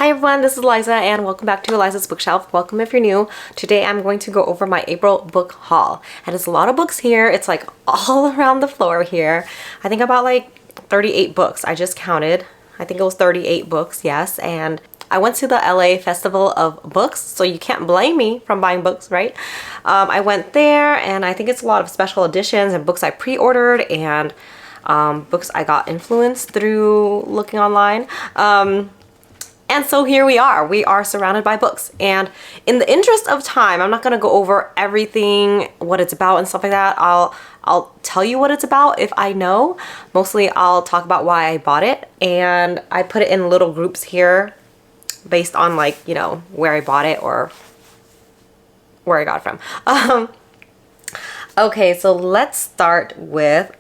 Hi everyone, this is Liza and welcome back to Liza's Bookshelf. Welcome if you're new. Today I'm going to go over my April book haul. And it's a lot of books here. It's like all around the floor here. I think about like 38 books. I just counted. I think it was 38 books, yes. And I went to the LA Festival of Books, so you can't blame me from buying books, right? I went there and I think it's a lot of special editions and books I pre-ordered and books I got influenced through looking online. And so here we are surrounded by books. And in the interest of time, I'm not gonna go over everything, what it's about and stuff like that. I'll tell you what it's about if I know. Mostly I'll talk about why I bought it, and I put it in little groups here based on, like, you know, where I bought it or where I got it from. Okay, so let's start with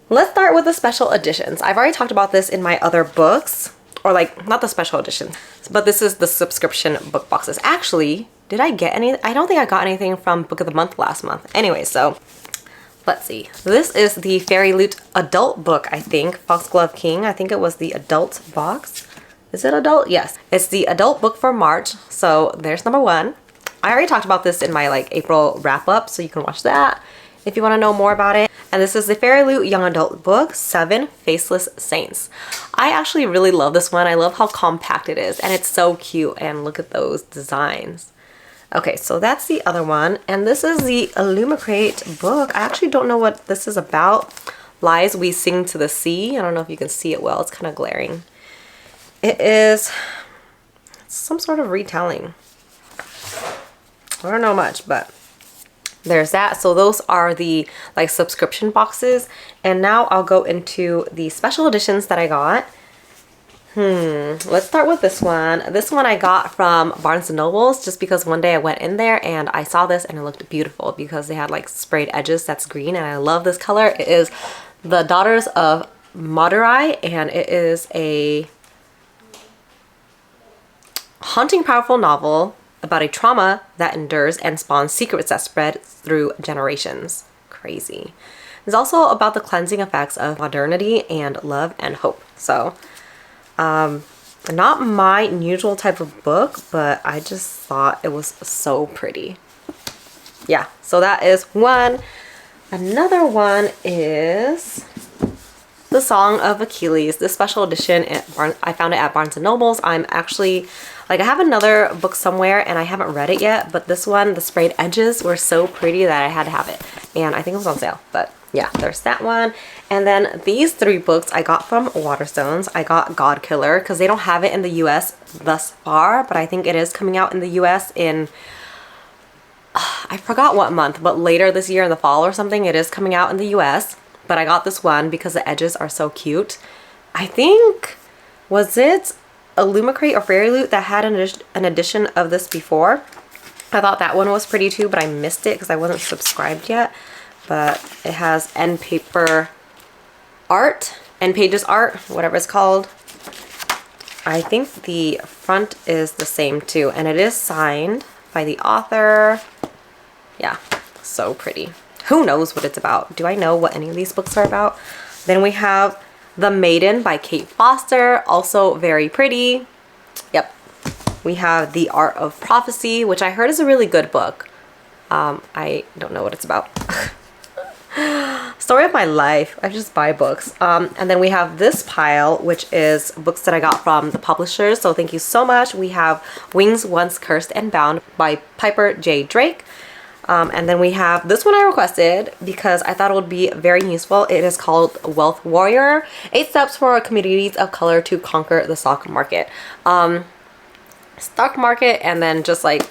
the special editions. I've already talked about this in my other books. Or like, not the special edition, but this is the subscription book boxes. Actually, did I get any? I don't think I got anything from Book of the Month last month. Anyway, so let's see. This is the Fairy Loot adult book, I think. Foxglove King. I think it was the adult box. Is it adult? Yes. It's the adult book for March. So there's number one. I already talked about this in my like April wrap up, so you can watch that if you want to know more about it. And this is the Fairy Loot Young Adult book, 7 Faceless Saints. I actually really love this one. I love how compact it is and it's so cute, and look at those designs. Okay, so that's the other one, and this is the Illumicrate book. I actually don't know what this is about. Lies We Sing to the Sea. I don't know if you can see it well. It's kind of glaring. It is some sort of retelling. I don't know much, but there's that. So those are the like subscription boxes, and now I'll go into the special editions that I got. Let's start with this one. This one I got from Barnes & Noble's just because one day I went in there and I saw this and it looked beautiful because they had like sprayed edges that's green, and I love this color. It is The Daughters of Madurai, and it is a haunting, powerful novel about a trauma that endures and spawns secrets that spread through generations. Crazy. It's also about the cleansing effects of modernity and love and hope. So, not my usual type of book, but I just thought it was so pretty. Yeah, so that is one. Another one is The Song of Achilles, this special edition. I found it at Barnes & Noble's. I'm actually, like, I have another book somewhere and I haven't read it yet, but this one, the sprayed edges were so pretty that I had to have it. And I think it was on sale, but yeah, there's that one. And then these three books I got from Waterstones. I got God Killer because they don't have it in the US thus far, but I think it is coming out in the US in, I forgot what month, but later this year in the fall or something, it is coming out in the US. But I got this one because the edges are so cute. I think, was it Illumicrate or Fairy Loot that had an edition of this before? I thought that one was pretty too, but I missed it because I wasn't subscribed yet. But it has end paper art, end pages art, whatever it's called. I think the front is the same too, and it is signed by the author. Yeah, so pretty. Who knows what it's about? Do I know what any of these books are about? Then we have The Maiden by Kate Foster, also very pretty. Yep. We have The Art of Prophecy, which I heard is a really good book. I don't know what it's about. Story of my life. I just buy books. And then we have this pile, which is books that I got from the publishers, so thank you so much. We have Wings Once Cursed and Bound by Piper J. Drake. And then we have this one I requested because I thought it would be very useful. It is called Wealth Warrior, 8 Steps for Communities of Color to Conquer the Stock Market. Stock market, and then just like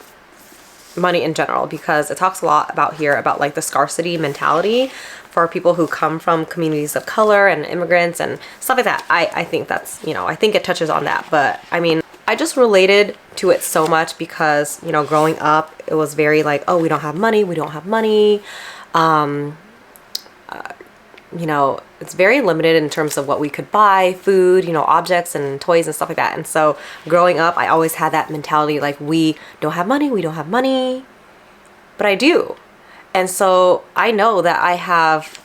money in general, because it talks a lot about here about like the scarcity mentality for people who come from communities of color and immigrants and stuff like that. I think that's, you know, I think it touches on that. But I mean, I just related to it so much because, you know, growing up, it was very like, oh, we don't have money, we don't have money. You know, it's very limited in terms of what we could buy, food, you know, objects and toys and stuff like that. And so growing up, I always had that mentality like, we don't have money, we don't have money, but I do. And so I know that I have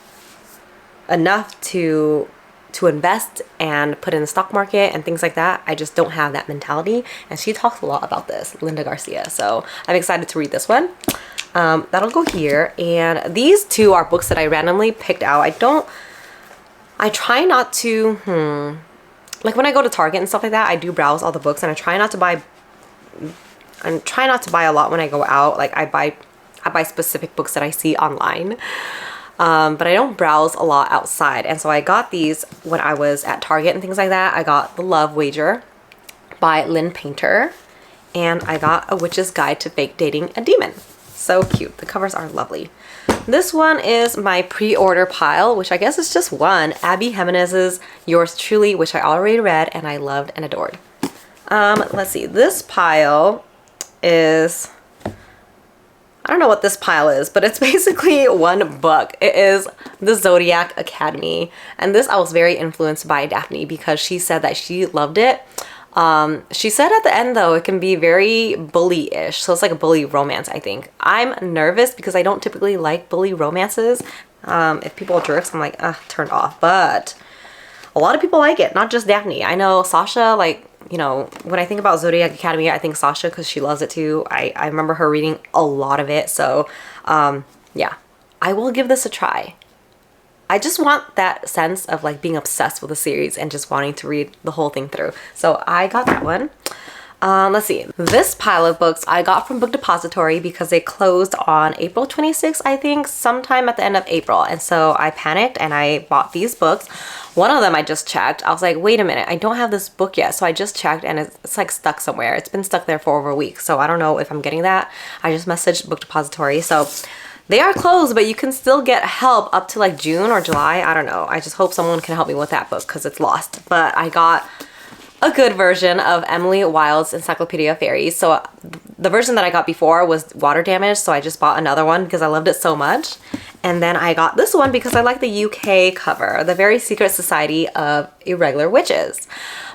enough to to invest and put in the stock market and things like that. I just don't have that mentality. And she talks a lot about this, Linda Garcia. So I'm excited to read this one. That'll go here. And these two are books that I randomly picked out. I try not to, like when I go to Target and stuff like that, I do browse all the books and I try not to buy a lot when I go out. Like I buy specific books that I see online. But I don't browse a lot outside. And so I got these when I was at Target and things like that. I got The Love Wager by Lynn Painter. And I got A Witch's Guide to Fake Dating a Demon. So cute. The covers are lovely. This one is my pre-order pile, which I guess is just one. Abby Jimenez's Yours Truly, which I already read and I loved and adored. Let's see. This pile is... I don't know what this pile is, but it's basically one book. It is The Zodiac Academy. And this I was very influenced by Daphne because she said that she loved it. She said at the end though, it can be very bully-ish. So it's like a bully romance, I think. I'm nervous because I don't typically like bully romances. If people are jerks, I'm like, turned off. But a lot of people like it, not just Daphne. I know Sasha, like, you know, when I think about Zodiac Academy, I think Sasha because she loves it too. I remember her reading a lot of it. So, yeah, I will give this a try. I just want that sense of like being obsessed with a series and just wanting to read the whole thing through. So I got that one. Let's see. This pile of books I got from Book Depository because they closed on April 26th, I think, sometime at the end of April. And so I panicked and I bought these books. One of them I just checked. I was like, wait a minute, I don't have this book yet. So I just checked and it's like stuck somewhere. It's been stuck there for over a week. So I don't know if I'm getting that. I just messaged Book Depository. So they are closed, but you can still get help up to like June or July. I don't know. I just hope someone can help me with that book because it's lost. But I got a good version of Emily Wilde's Encyclopedia of Fairies. So the version that I got before was water damaged, so I just bought another one because I loved it so much. And then I got this one because I like the UK cover, The Very Secret Society of Irregular Witches.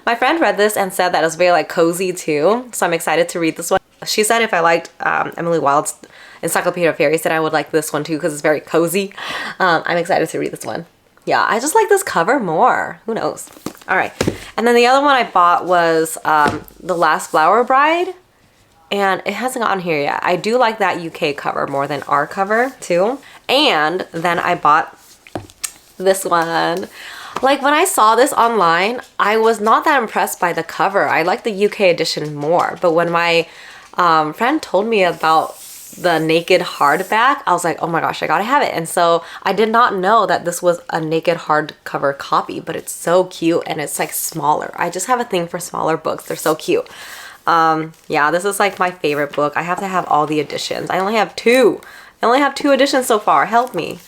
My friend read this and said that it was very like cozy too, so I'm excited to read this one. She said if I liked Emily Wilde's Encyclopedia of Fairies, then I would like this one too because it's very cozy. I'm excited to read this one. Yeah, I just like this cover more. Who knows? All right. And then the other one I bought was The Last Flower Bride. And it hasn't gotten here yet. I do like that UK cover more than our cover too. And then I bought this one. Like when I saw this online, I was not that impressed by the cover. I like the UK edition more. But when my friend told me about the naked hardback, I was like, oh my gosh, I gotta have it. And so I did not know that this was a naked hardcover copy, but it's so cute and it's like smaller. I just have a thing for smaller books. They're so cute. Yeah, this is like my favorite book. I have to have all the editions. I only have two. I only have two editions so far. Help me.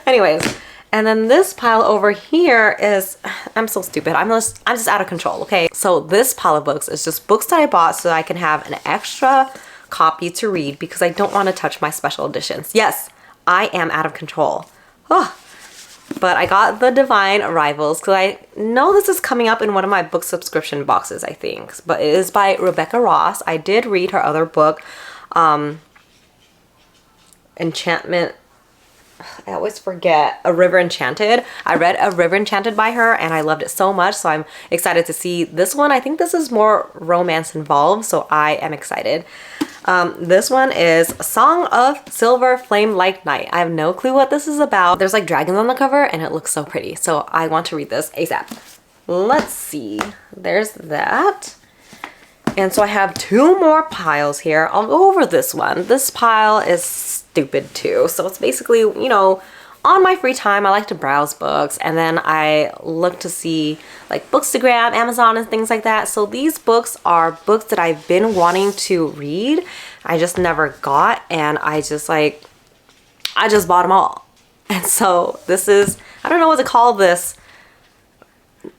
Anyways, and then this pile over here is, I'm so stupid. I'm just out of control, okay? So this pile of books is just books that I bought so that I can have an extra copy to read because I don't want to touch my special editions. Yes, I am out of control. Oh. But I got The Divine Rivals because I know this is coming up in one of my book subscription boxes, I think. But it is by Rebecca Ross. I did read her other book, Enchantment. I always forget. A River Enchanted. I read A River Enchanted by her and I loved it so much. So I'm excited to see this one. I think this is more romance involved. So I am excited. This one is Song of Silver Flame Like Night. I have no clue what this is about. There's like dragons on the cover and it looks so pretty. So I want to read this ASAP. Let's see. There's that. And so I have two more piles here. I'll go over this one. This pile is stupid too. So it's basically, you know, on my free time, I like to browse books and then I look to see like Bookstagram, Amazon and things like that. So these books are books that I've been wanting to read. I just never got and I just bought them all. And so this is, I don't know what to call this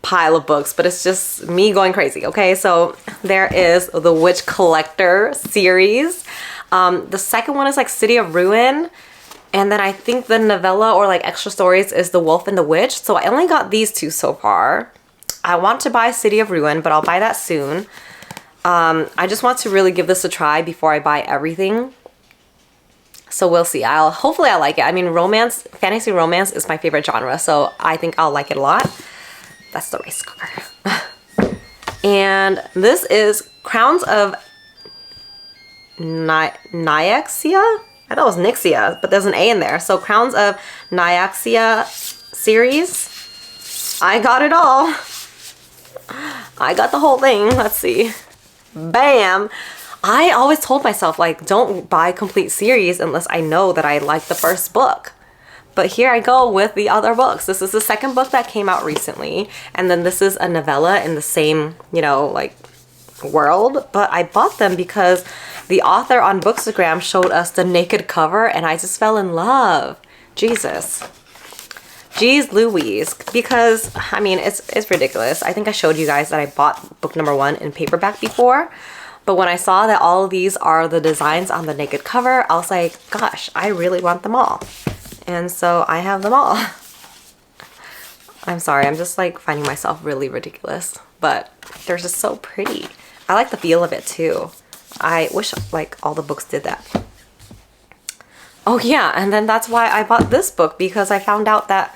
pile of books, but it's just me going crazy. Okay, so there is the Witch Collector series. The second one is like City of Ruin. And then I think the novella or like extra stories is The Wolf and the Witch. So I only got these two so far. I want to buy City of Ruin, but I'll buy that soon. I just want to really give this a try before I buy everything. So we'll see. Hopefully I like it. I mean, fantasy romance is my favorite genre, so I think I'll like it a lot. That's the rice cooker. And this is Crowns of Nyaxia? I thought it was Nixia, but there's an A in there. So Crowns of Nyaxia series. I got it all. I got the whole thing. Let's see. Bam! I always told myself, like, don't buy complete series unless I know that I like the first book. But here I go with the other books. This is the second book that came out recently. And then this is a novella in the same, you know, like, world. But I bought them because the author on Bookstagram showed us the naked cover and I just fell in love. Jesus. Jeez Louise. Because, I mean, it's ridiculous. I think I showed you guys that I bought book number 1 in paperback before. But when I saw that all of these are the designs on the naked cover, I was like, gosh, I really want them all. And so I have them all. I'm sorry, I'm just like finding myself really ridiculous. But they're just so pretty. I like the feel of it too. I wish like all the books did that. Oh yeah, and then that's why I bought this book, because I found out that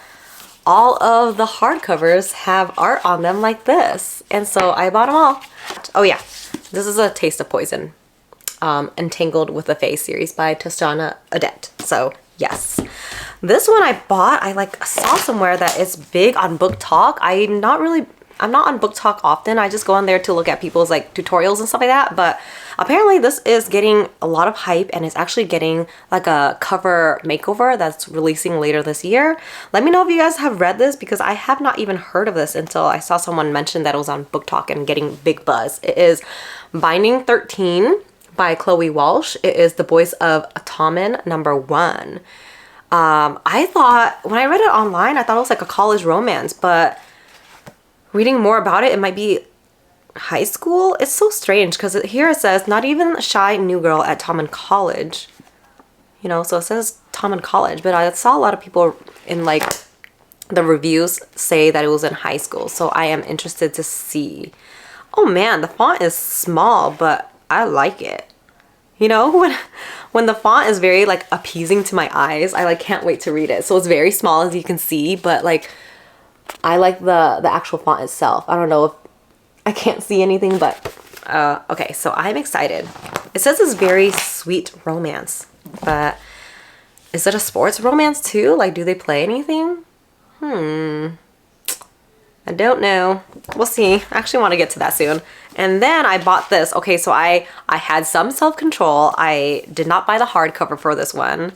all of the hardcovers have art on them like this. And so I bought them all. Oh yeah, this is A Taste of Poison. Entangled with the Fae series by Tashana Adet. So yes. This one I bought, I like saw somewhere that it's big on Book Talk. I'm not on Book Talk often. I just go on there to look at people's like tutorials and stuff like that. But apparently this is getting a lot of hype and it's actually getting like a cover makeover that's releasing later this year. Let me know if you guys have read this, because I have not even heard of this until I saw someone mention that it was on Book Talk and getting big buzz. It is Binding 13 by Chloe Walsh. It is the voice of Tommen #1. I thought, when I read it online, I thought it was like a college romance, but reading more about it, it might be high school. It's so strange because here it says, not even a shy new girl at Tommen College. You know, so it says Tommen College, but I saw a lot of people in like the reviews say that it was in high school. So I am interested to see. Oh man, the font is small, but I like it. You know, when the font is very like appeasing to my eyes, I like can't wait to read it. So it's very small, as you can see, but like I like the actual font itself. I don't know if I can't see anything, but okay, so I'm excited. It says it's very sweet romance, but is it a sports romance too? Like, do they play anything? I don't know. We'll see. I actually want to get to that soon. And then I bought this. Okay, so I had some self-control. I did not buy the hardcover for this one,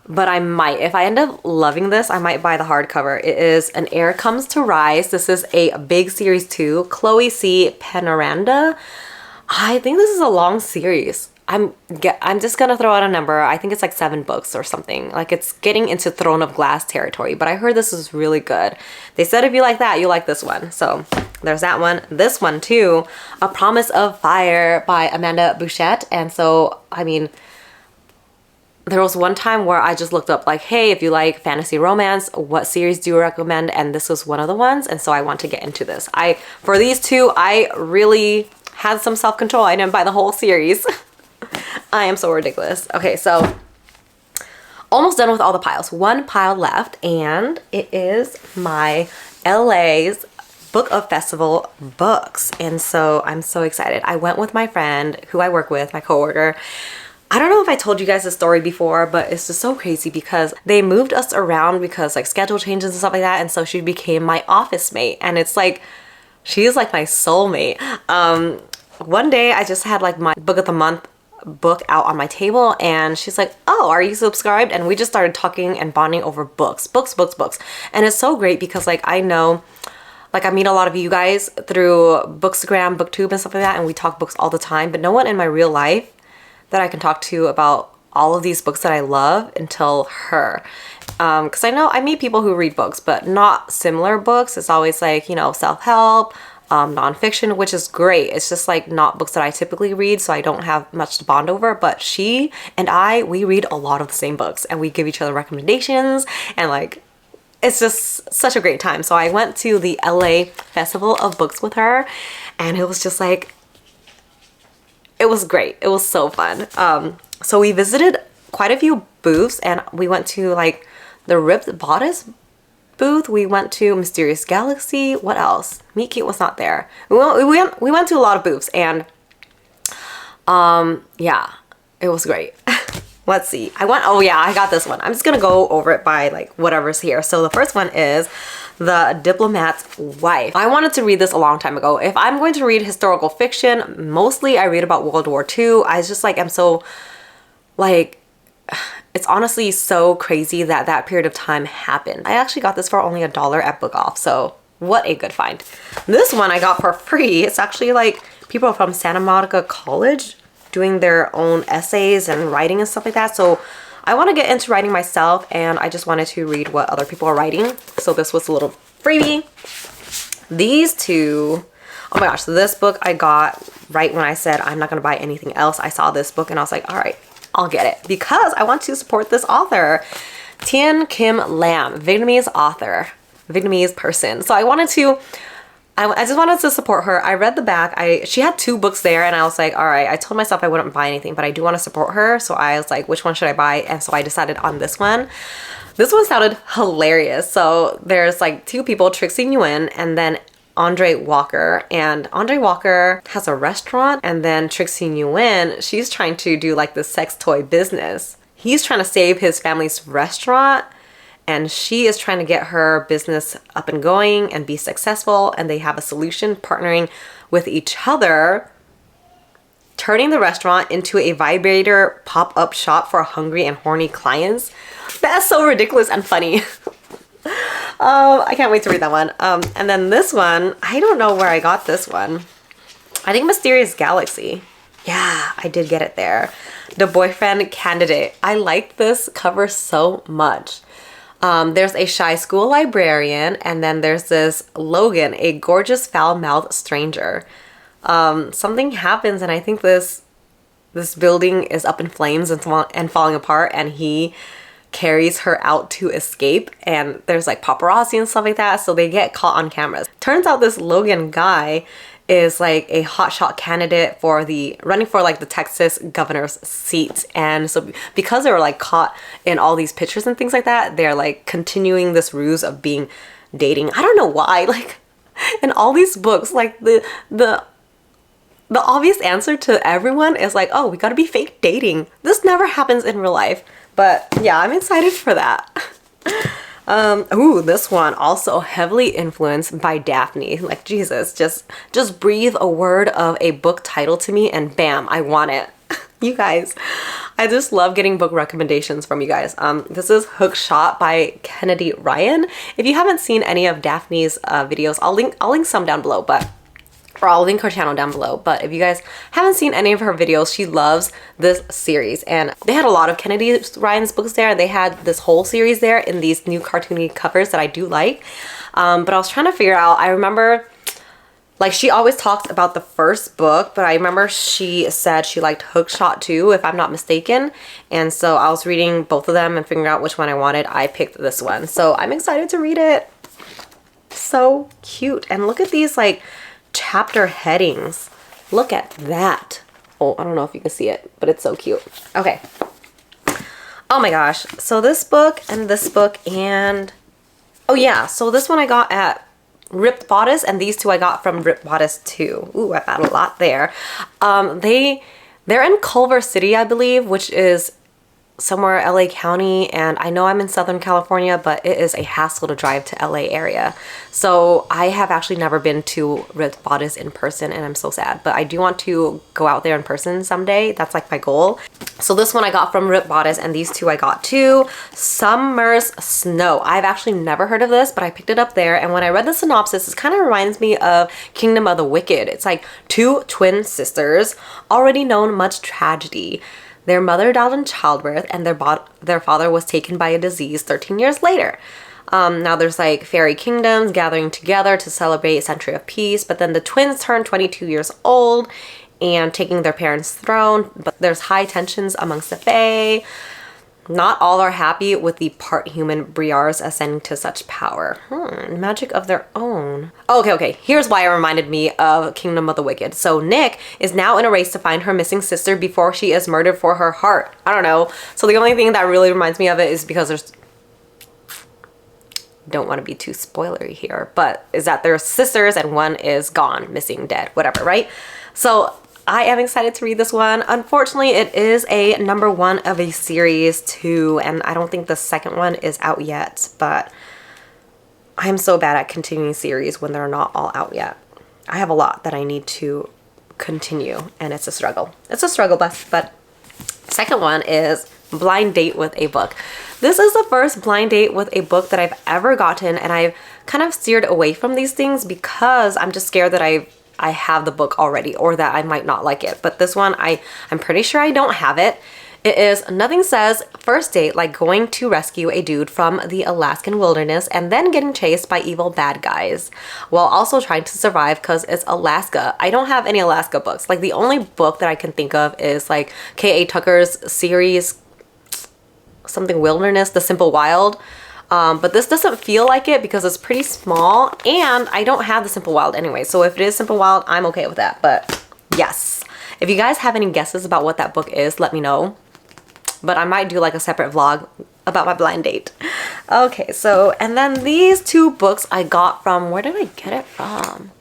but I might. If I end up loving this, I might buy the hardcover. It is An Heir Comes to Rise. This is a big series too. Chloe C. Penaranda. I think this is a long series. I'm just gonna throw out a number. I think it's like 7 books or something. Like, it's getting into Throne of Glass territory, but I heard this is really good. They said if you like that, you like this one. So there's that one. This one too, A Promise of Fire by Amanda Bouchette. And so, I mean, there was one time where I just looked up like, hey, if you like fantasy romance, what series do you recommend? And this was one of the ones. And so I want to get into this. For these two, I really had some self-control. I didn't buy the whole series. I am so ridiculous. Okay, so almost done with all the piles. One pile left, and it is my LA's Book of Festival books. And so I'm so excited. I went with my friend who I work with, my coworker. I don't know if I told you guys this story before, but it's just so crazy because they moved us around because like schedule changes and stuff like that. And so she became my office mate. And it's like, she's like my soulmate. One day I just had like my book of the month book out on my table, and she's like, oh, are you subscribed? And we just started talking and bonding over books. And it's so great because like I know, like I meet a lot of you guys through Bookstagram, BookTube and stuff like that, and we talk books all the time, but no one in my real life that I can talk to about all of these books that I love until her. Because I know I meet people who read books, but not similar books. It's always like, you know, self-help, nonfiction, which is great. It's just like not books that I typically read, so I don't have much to bond over. But she and we read a lot of the same books, and we give each other recommendations, and like it's just such a great time. So I went to the LA Festival of Books with her, and it was just like, it was great. It was so fun. So we visited quite a few booths, and we went to like the Ripped Bodice booth. We went to Mysterious Galaxy. What else? Meet Cute was not there. We went to a lot of booths, and yeah, it was great. Let's see. Oh yeah, I got this one. I'm just gonna go over it by like whatever's here. So the first one is The Diplomat's Wife. I wanted to read this a long time ago. If I'm going to read historical fiction, mostly I read about World War II. I just like am so like, it's honestly so crazy that that period of time happened. I actually got this for only $1 at Book Off, so what a good find. This one I got for free. It's actually like people from Santa Monica College doing their own essays and writing and stuff like that. So I want to get into writing myself, and I just wanted to read what other people are writing. So this was a little freebie. These two, oh my gosh, so this book I got right when I said I'm not going to buy anything else. I saw this book and I was like, all right, I'll get it because I want to support this author, Tien Kim Lam, Vietnamese author, Vietnamese person. So I just wanted to support her. I read the back. She had 2 books there, and I was like, all right, I told myself I wouldn't buy anything, but I do want to support her. So I was like, which one should I buy? And so I decided on this one. This one sounded hilarious. So there's like 2 people, Trixie Nguyen and then Andre Walker. And Andre Walker has a restaurant, and then Trixie Nguyen, she's trying to do like the sex toy business. He's trying to save his family's restaurant, and she is trying to get her business up and going and be successful, and they have a solution partnering with each other, turning the restaurant into a vibrator pop-up shop for hungry and horny clients. That's so ridiculous and funny. I can't wait to read that one. And then this one, I don't know where I got this one. I think Mysterious Galaxy. Yeah, I did get it there. The Boyfriend Candidate. I like this cover so much. There's a shy school librarian, and then there's this Logan, a gorgeous foul-mouthed stranger. Something happens, and I think this building is up in flames and falling apart, and he carries her out to escape, and there's like paparazzi and stuff like that, so they get caught on cameras. Turns out this Logan guy is like a hotshot candidate for running for like the Texas governor's seat. And so because they were like caught in all these pictures and things like that, they're like continuing this ruse of being dating. I don't know why, like in all these books, like the obvious answer to everyone is like, oh, we gotta be fake dating. This never happens in real life. But yeah, I'm excited for that. Ooh, this one also heavily influenced by Daphne. Like, Jesus, just breathe a word of a book title to me and bam, I want it. You guys, I just love getting book recommendations from you guys. This is Hookshot by Kennedy Ryan. If you haven't seen any of Daphne's videos, I'll link some down below, or I'll link her channel down below. But if you guys haven't seen any of her videos, she loves this series. And they had a lot of Kennedy Ryan's books there. They had this whole series there in these new cartoony covers that I do like. But I was trying to figure out, I remember, like, she always talks about the first book, but I remember she said she liked Hookshot too, if I'm not mistaken. And so I was reading both of them and figuring out which one I wanted. I picked this one. So I'm excited to read it. So cute. And look at these, like, chapter headings. Look at that. Oh, I don't know if you can see it, but it's so cute. Okay. Oh my gosh. So this book and this book and... oh yeah, so this one I got at Ripped Bodice, and these two I got from Ripped Bodice too. Ooh, I got a lot there. They're in Culver City, I believe, which is somewhere LA County, and I know I'm in Southern California, but it is a hassle to drive to LA area. So I have actually never been to Ripped Bodice in person, and I'm so sad, but I do want to go out there in person someday. That's like my goal. So this one I got from Ripped Bodice, and these two I got too. Summer's Snow. I've actually never heard of this, but I picked it up there, and when I read the synopsis, it kind of reminds me of Kingdom of the Wicked. It's like 2 twin sisters, already known much tragedy. Their mother died in childbirth, and their father was taken by a disease 13 years later. Now there's like fairy kingdoms gathering together to celebrate a century of peace, but then the twins turn 22 years old and taking their parents' throne, but there's high tensions amongst the fae. Not all are happy with the part human Briars ascending to such power. Magic of their own. Okay. Here's why it reminded me of Kingdom of the Wicked. So Nick is now in a race to find her missing sister before she is murdered for her heart. I don't know. So the only thing that really reminds me of it is because there's... Don't want to be too spoilery here, but is that they're sisters and one is gone, missing, dead, whatever, right? So I am excited to read this one. Unfortunately, it is a #1 of a series too, and I don't think the second one is out yet, but I'm so bad at continuing series when they're not all out yet. I have a lot that I need to continue, and it's a struggle. It's a struggle bus, but second one is blind date with a book. This is the first blind date with a book that I've ever gotten, and I've kind of steered away from these things because I'm just scared that I have the book already or that I might not like it. But this one, I'm pretty sure I don't have it. It is Nothing Says First Date Like Going to Rescue a Dude from the Alaskan Wilderness and Then Getting Chased by Evil Bad Guys while also trying to survive because it's Alaska. I don't have any Alaska books. Like the only book that I can think of is like K.A. Tucker's series, something Wilderness, The Simple Wild. But this doesn't feel like it because it's pretty small and I don't have The Simple Wild anyway. So if it is Simple Wild, I'm okay with that. But yes, if you guys have any guesses about what that book is, let me know. But I might do like a separate vlog about my blind date. Okay, so, and then these two books I got from, where did I get it from?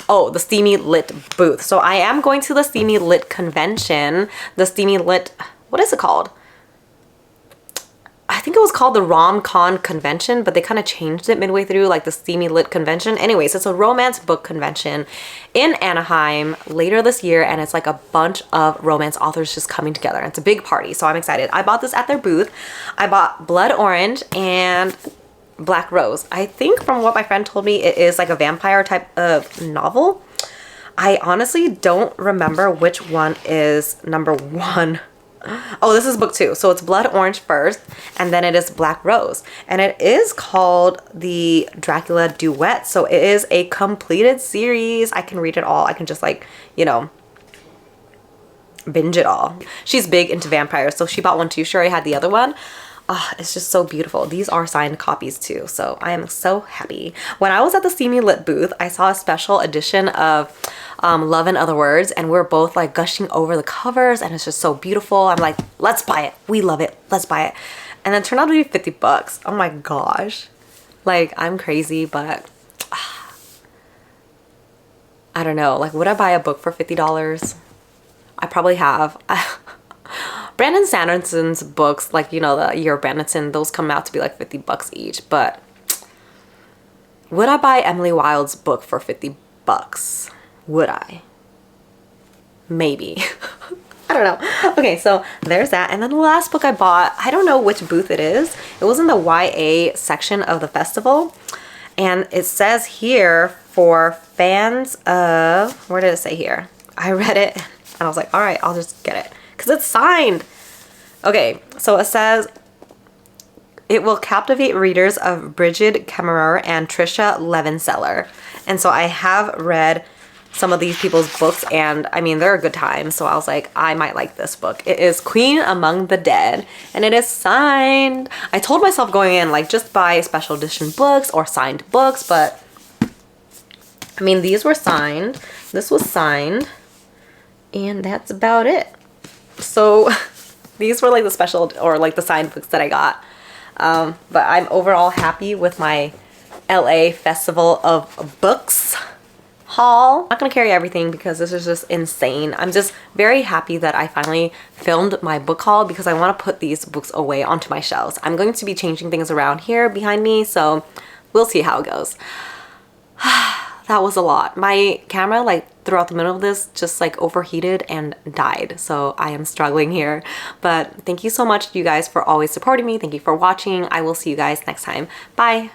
Oh, the Steamy Lit booth. So I am going to the Steamy Lit convention. The Steamy Lit, what is it called? I think it was called the Rom-Con Convention, but they kind of changed it midway through, like the Steamy Lit Convention. Anyways, it's a romance book convention in Anaheim later this year, and it's like a bunch of romance authors just coming together. It's a big party, so I'm excited. I bought this at their booth. I bought Blood Orange and Black Rose. I think from what my friend told me, it is like a vampire type of novel. I honestly don't remember which one is #1. Oh, this is book 2. So it's Blood Orange first, and then it is Black Rose. And it is called the Dracula Duet. So it is a completed series. I can read it all. I can just like, you know, binge it all. She's big into vampires, so she bought one too. She already had the other one. It's just so beautiful. These are signed copies too, so I am so happy. When I was at the Steamy Lit booth, I saw a special edition of Love in Other Words, and we're both like gushing over the covers, and it's just so beautiful. I'm like, let's buy it. We love it. Let's buy it. And then it turned out to be 50 bucks. Oh my gosh. Like, I'm crazy, but I don't know. Like, would I buy a book for $50? I probably have. Brandon Sanderson's books, like, you know, the Year of Brandon, those come out to be like 50 bucks each. But would I buy Emily Wilde's book for 50 bucks? Would I? Maybe. I don't know. Okay, so there's that. And then the last book I bought, I don't know which booth it is. It was in the YA section of the festival. And it says here for fans of, where did it say here? I read it and I was like, all right, I'll just get it. Because it's signed. Okay, so it says, it will captivate readers of Bridget Kemmerer and Trisha Levenseller. And so I have read some of these people's books, and I mean, they're a good time. So I was like, I might like this book. It is Queen Among the Dead, and it is signed. I told myself going in, like, just buy special edition books or signed books, but I mean, these were signed. This was signed, and that's about it. So these were like the special or like the signed books that I got. But I'm overall happy with my LA Festival of Books haul. I'm not gonna carry everything because this is just insane. I'm just very happy that I finally filmed my book haul because I want to put these books away onto my shelves. I'm going to be changing things around here behind me, so we'll see how it goes. That was a lot. My camera, like, throughout the middle of this just like overheated and died, so I am struggling here. But thank you so much, you guys, for always supporting me. Thank you for watching. I will see you guys next time. Bye.